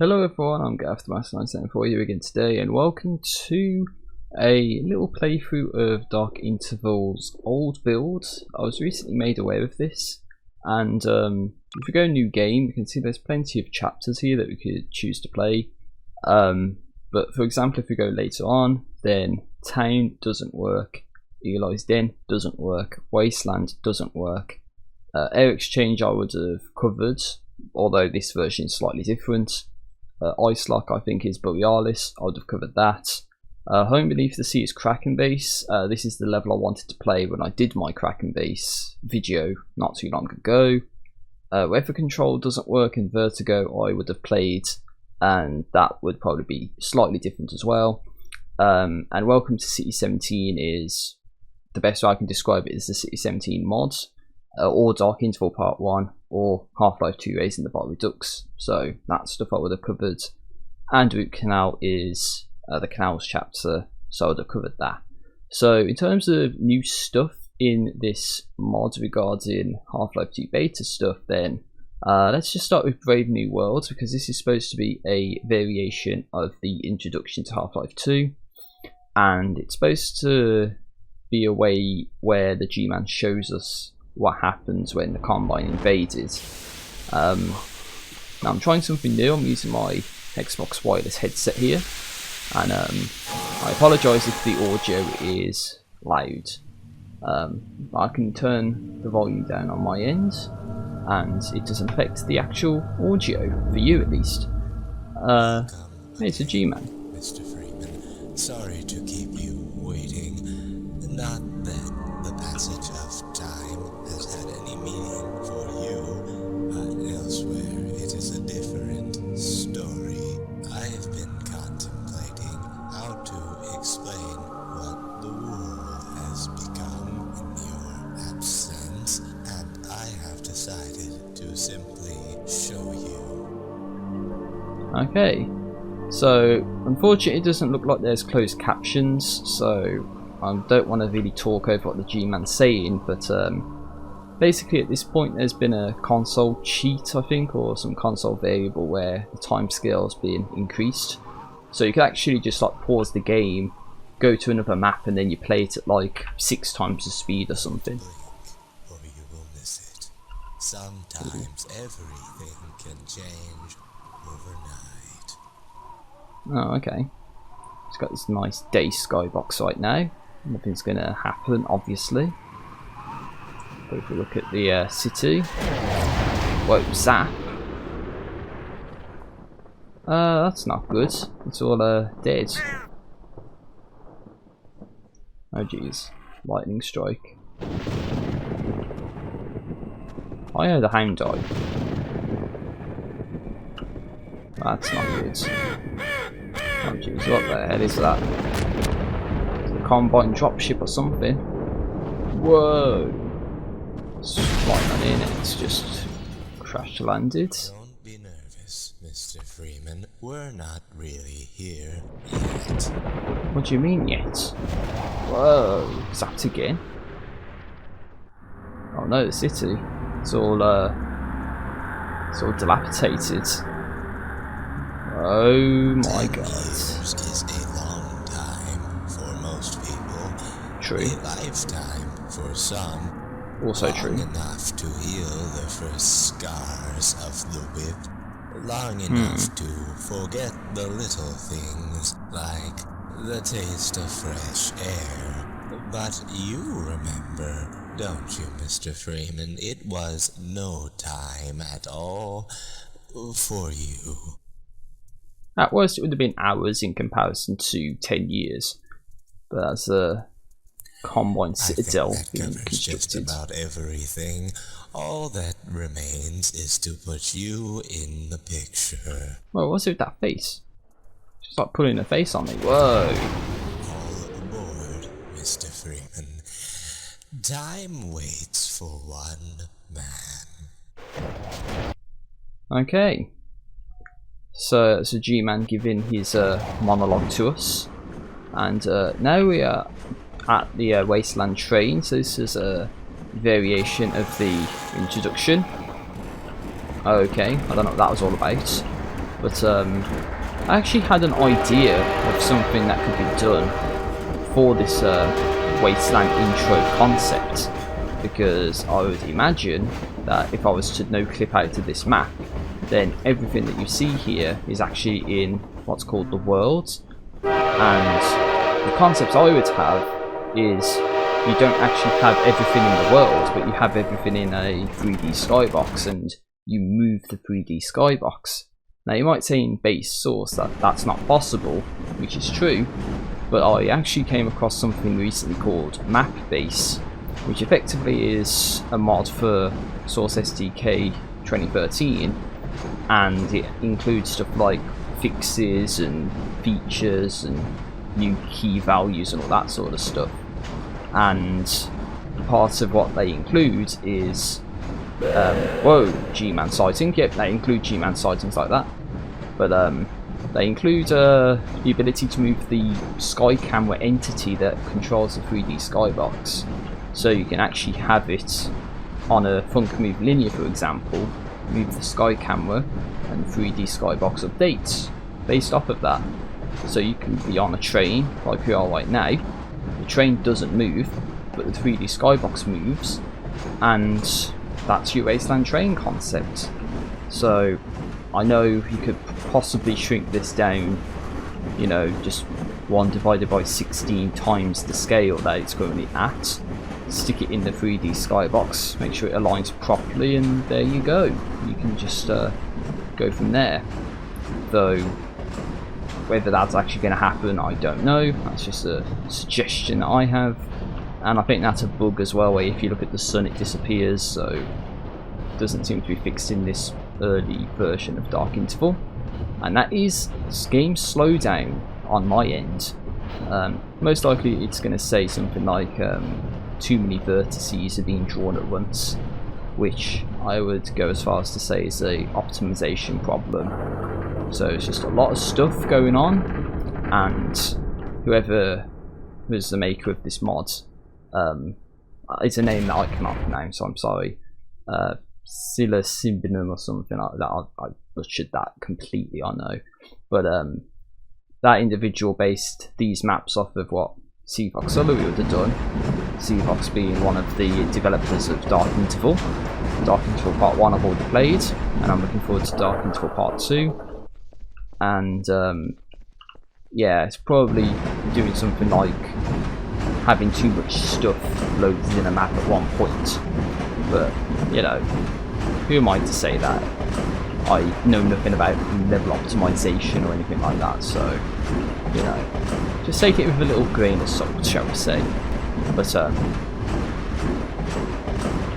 Hello everyone, I'm Gaff974 here again today, and welcome to a little playthrough of Dark Interval's old build. I was recently made aware of this, and if we go new game, you can see there's plenty of chapters here that we could choose to play. But for example, if we go later on, then Town doesn't work, Eli's Den doesn't work, Wasteland doesn't work. Air Exchange I would have covered, although this version is slightly different. Ice Lock I think is Borealis, I would have covered that. Home Beneath the Sea is Kraken Base. This is the level I wanted to play when I did my Kraken Base video not too long ago. Weather Control doesn't work, and Vertigo I would have played, and that would probably be slightly different as well. And Welcome to City 17 is the best way I can describe it, is the City 17 mod. Or Dark Interval Part 1, or Half-Life 2 Raising the Bar Redux. So that stuff I would have covered. And Root Canal is the Canals chapter, so I would have covered that. So in terms of new stuff in this mod regarding Half-Life 2 beta stuff, then let's just start with Brave New World, because this is supposed to be a variation of the introduction to Half-Life 2. And it's supposed to be a way where the G-Man shows us what happens when the Combine invaded. Now I'm trying something new. I'm using my Xbox wireless headset here, and I apologise if the audio is loud. I can turn the volume down on my end, and it doesn't affect the actual audio, for you at least. It's a G-Man. Mr. Freeman, sorry to keep you waiting. Not that the passage of time has had any meaning for you, but elsewhere it is a different story. I have been contemplating how to explain what the world has become in your absence, and I have decided to simply show you. Okay, so unfortunately it doesn't look like there's closed captions, so I don't want to really talk over what the G-Man's saying, but basically at this point there's been a console cheat, I think, or some console variable where the timescale's been increased. So you can actually just like pause the game, go to another map, and then you play it at like 6 times the speed or something. Or you will miss it. Sometimes everything can change overnight. Oh, okay. It's got this nice day skybox right now. Nothing's going to happen, obviously. But if we look at the city... Whoa, zap! That's not good. It's all dead. Oh jeez. Lightning strike. I heard a hound die. That's not good. Oh jeez, what the hell is that? Combine dropship or something. Whoa! It's flying on in, it's just crash landed. Don't be nervous, Mr. Freeman. We're not really here yet. What do you mean yet? Whoa! Zapped again? Oh no, the city. It's all dilapidated. Oh my god. 10 years is a long time for most people. True. A lifetime for some. Also long true. enough to heal the first scars of the whip. Long enough to forget the little things, like the taste of fresh air. But you remember, don't you, Mr. Freeman? It was no time at all for you. At worst, it would have been hours in comparison to 10 years. But as a Combine Citadel being constructed. Just about everything. All that remains is to put you in the picture. Well, what's it with that face? Just like putting a face on me. Whoa! All aboard, Mr. Freeman. Time waits for one man. Okay. So it's a G-Man giving his monologue to us, and now we are at the Wasteland train. So this is a variation of the introduction. Okay, I don't know what that was all about. But I actually had an idea of something that could be done for this Wasteland intro concept, because I would imagine that if I was to no clip out to this map, then everything that you see here is actually in what's called the world, and the concept I would have is you don't actually have everything in the world, but you have everything in a 3D skybox, and you move the 3D skybox. Now you might say in base source that that's not possible, which is true, but I actually came across something recently called Map Base, which effectively is a mod for Source SDK 2013, and it includes stuff like fixes and features and new key values and all that sort of stuff. And part of what they include is G-man sighting. Yep, they include G-man sightings like that, but they include the ability to move the sky camera entity that controls the 3D skybox, so you can actually have it on a Func Move linear, for example, move the sky camera and 3D skybox updates based off of that. So you can be on a train like we are right now, the train doesn't move, but the 3D skybox moves, and that's your Wasteland train concept. So I know you could possibly shrink this down, you know, just 1 divided by 16 times the scale that it's currently at, stick it in the 3D skybox, make sure it aligns properly, and there you go. You can just go from there. Though whether that's actually going to happen, I don't know. That's just a suggestion that I have, and I think that's a bug as well, where if you look at the sun it disappears, so it doesn't seem to be fixed in this early version of Dark Interval. And that is game slowdown on my end. Most likely it's going to say something like too many vertices are being drawn at once, which I would go as far as to say is a optimization problem. So it's just a lot of stuff going on, and whoever was the maker of this mod, it's a name that I cannot pronounce, so I'm sorry. Psilocybinum or something like that. I butchered that completely, I know. But that individual based these maps off of what Cvox would have done. Cvox being one of the developers of Dark Interval. Dark Interval Part 1 I've already played, and I'm looking forward to Dark Interval Part 2. And yeah, it's probably doing something like having too much stuff loaded in a map at one point. But, you know, who am I to say that? I know nothing about level optimization or anything like that, so, you know, just take it with a little grain of salt, shall we say. But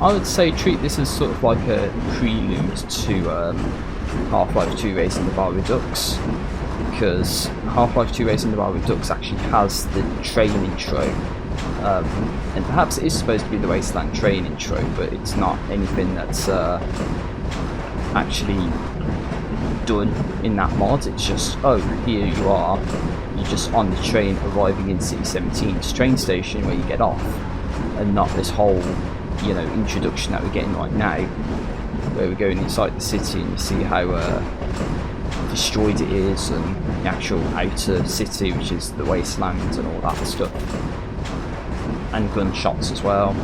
I would say treat this as sort of like a prelude to Half-Life 2 Racing the Bar Redux, because Half-Life 2 Racing the Bar Redux actually has the train intro, and perhaps it is supposed to be the Wasteland train intro, but it's not anything that's actually done in that mod. It's just, oh, here you are, you're just on the train arriving in City 17's train station where you get off, and not this whole, you know, introduction that we're getting right now, where we're going inside the city and you see how destroyed it is, and the actual outer city, which is the Wasteland and all that stuff, and gunshots as well.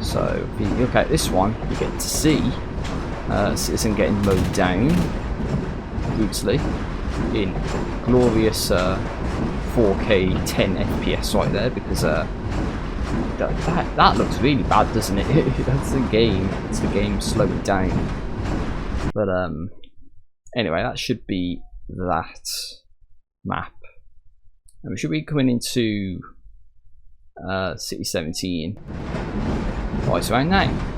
So if you look at this one, you get to see Citizen getting mowed down brutally in glorious 4K 10 FPS right there, because that looks really bad, doesn't it? That's the game. It's the game slowing down. But anyway, that should be that map, and we should be coming into City 17 right around now.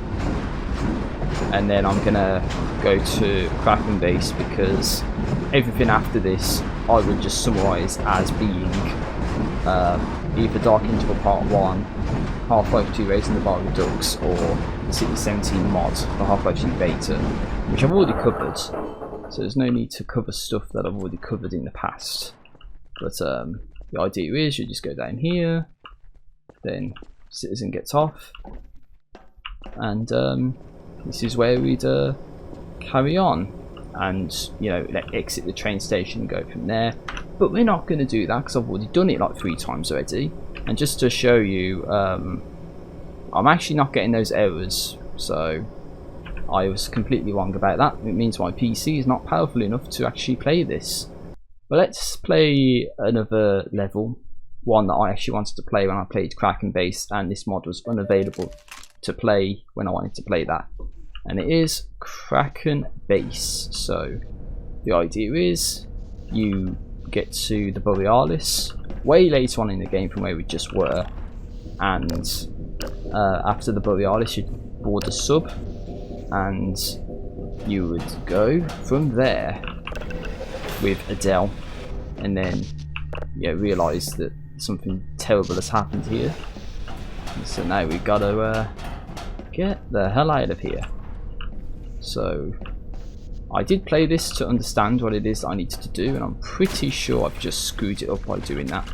And then I'm gonna go to Kraken Base, because everything after this I would just summarise as being either Dark Interval Part 1, Half-Life 2 Racing the Bar Redux, or the City 17 mod for Half-Life 2 Beta, which I've already covered, so there's no need to cover stuff that I've already covered in the past. But the idea is you just go down here, then Citizen gets off, and this is where we'd carry on. and exit the train station and go from there. But we're not going to do that because I've already done it like 3 times already. And just to show you, I'm actually not getting those errors, so I was completely wrong about that. It means my PC is not powerful enough to actually play this. But let's play another level, one that I actually wanted to play when I played Kraken Base, and this mod was unavailable to play when I wanted to play that. And it is Kraken Base. So the idea is you get to the Borealis way later on in the game from where we just were, and after the Borealis you board a sub and you would go from there with Adele, and then realise that something terrible has happened here, so now we gotta get the hell out of here. So I did play this to understand what it is that I needed to do, and I'm pretty sure I've just screwed it up by doing that.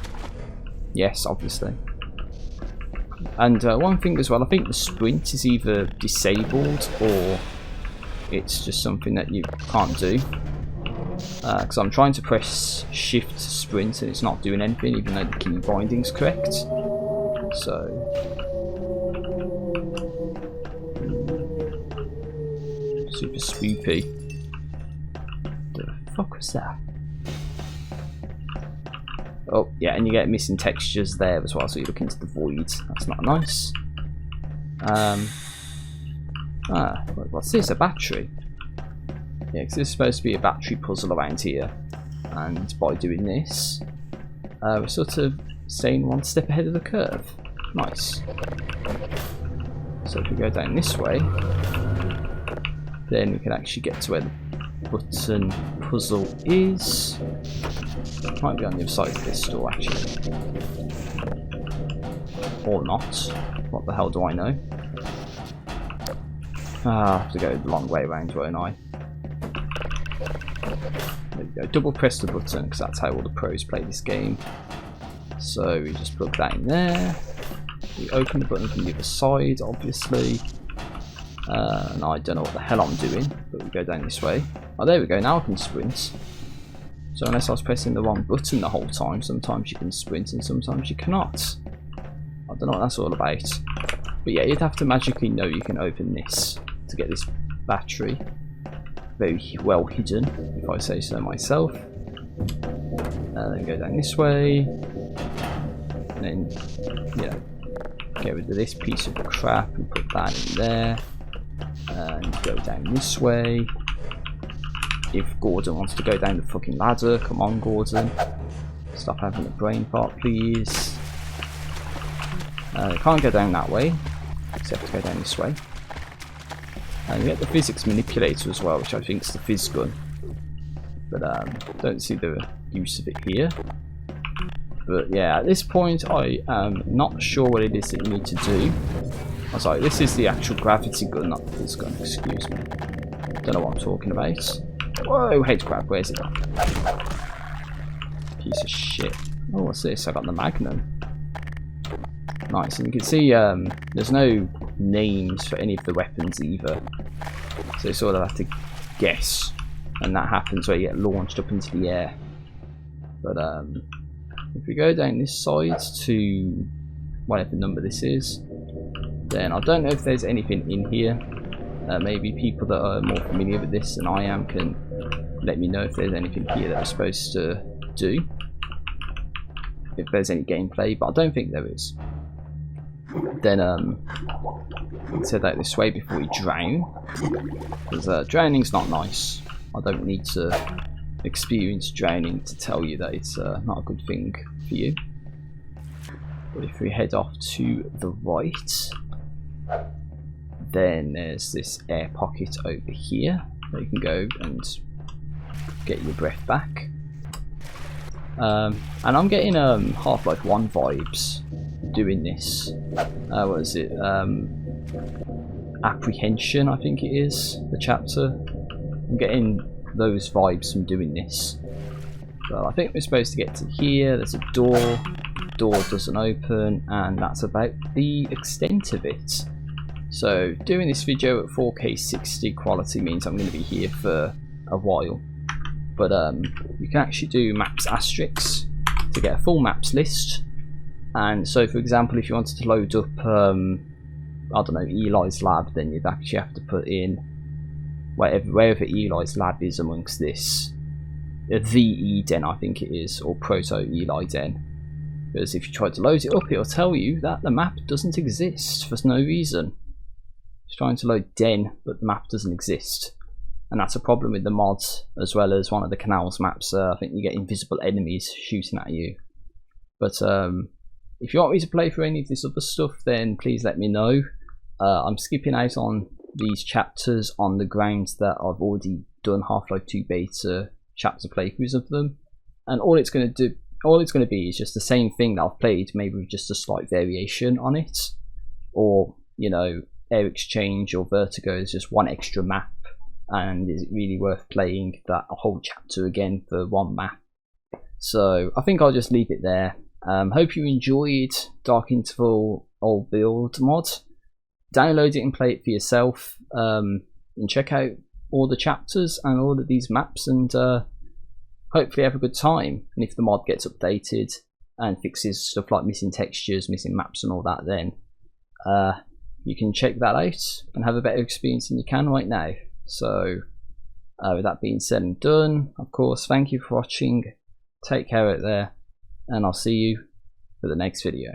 Yes, obviously. And one thing as well, I think the sprint is either disabled or it's just something that you can't do. Because I'm trying to press shift sprint and it's not doing anything, even though the key binding's correct. So super spoopy. The fuck was that? Oh yeah, and you get missing textures there as well, so you look into the void. That's not nice. What's this? A battery? Yeah, because there's supposed to be a battery puzzle around here, and by doing this, we're sort of staying one step ahead of the curve. Nice. So if we go down this way, then we can actually get to where the button puzzle is. Might be on the other side of this door actually, or not. What the hell do I know? I'll have to go the long way around, won't I? There we go. Double press the button because that's how all the pros play this game. So we just plug that in there. We open the button from the other side, obviously. And I don't know what the hell I'm doing, but we go down this way. Oh, there we go. Now I can sprint. So unless I was pressing the wrong button the whole time, sometimes you can sprint and sometimes you cannot. I don't know what that's all about. But yeah, you'd have to magically know you can open this to get this battery. Very well hidden, if I say so myself. Then go down this way. And then, get rid of this piece of crap and put that in there. And go down this way. If Gordon wants to go down the fucking ladder, come on Gordon. Stop having a brain fart, please. Can't go down that way, except to go down this way. And we get the physics manipulator as well, which I think is the fizz gun. But don't see the use of it here. But yeah, at this point I am not sure what it is that you need to do. Oh, sorry, this is the actual gravity gun, not the fizz gun, excuse me. Don't know what I'm talking about. Whoa, head crab, where's it gone? Piece of shit. Oh, what's this? I got the Magnum. Nice, and you can see there's no names for any of the weapons either. So you sort of have to guess. And that happens where you get launched up into the air. But if we go down this side to whatever number this is, then I don't know if there's anything in here. Maybe people that are more familiar with this than I am can let me know if there's anything here that we're supposed to do. If there's any gameplay, but I don't think there is. Then let's head out this way before we drown. Because drowning's not nice. I don't need to experience drowning to tell you that it's not a good thing for you. But if we head off to the right, then there's this air pocket over here where you can go and get your breath back. And I'm getting Half-Life 1 vibes doing this. What is it? Apprehension, I think it is, the chapter. I'm getting those vibes from doing this. So I think we're supposed to get to here. There's a door. The door doesn't open, and that's about the extent of it. So doing this video at 4K 60 quality means I'm going to be here for a while. But you can actually do maps asterisks to get a full maps list. And so, for example, if you wanted to load up, I don't know, Eli's lab, then you'd actually have to put in wherever Eli's lab is amongst this. VE den, I think it is, or Proto Eli den. Because if you try to load it up, it'll tell you that the map doesn't exist for no reason. It's trying to load den, but the map doesn't exist. And that's a problem with the mods, as well as one of the canals maps. I think you get invisible enemies shooting at you. But if you want me to play through any of this other stuff, then please let me know. I'm skipping out on these chapters on the grounds that I've already done Half-Life 2 beta chapter playthroughs of them, and all it's going to be is just the same thing that I've played, maybe with just a slight variation on it. Or, you know, Air Exchange or Vertigo is just one extra map, and is it really worth playing that whole chapter again for one map? So I think I'll just leave it there. Hope you enjoyed Dark Interval Old Build mod. Download it and play it for yourself, and check out all the chapters and all of these maps, and hopefully have a good time. And if the mod gets updated and fixes stuff like missing textures, missing maps and all that, then you can check that out and have a better experience than you can right now. So with that being said and done, of course, thank you for watching, take care out there, and I'll see you for the next video.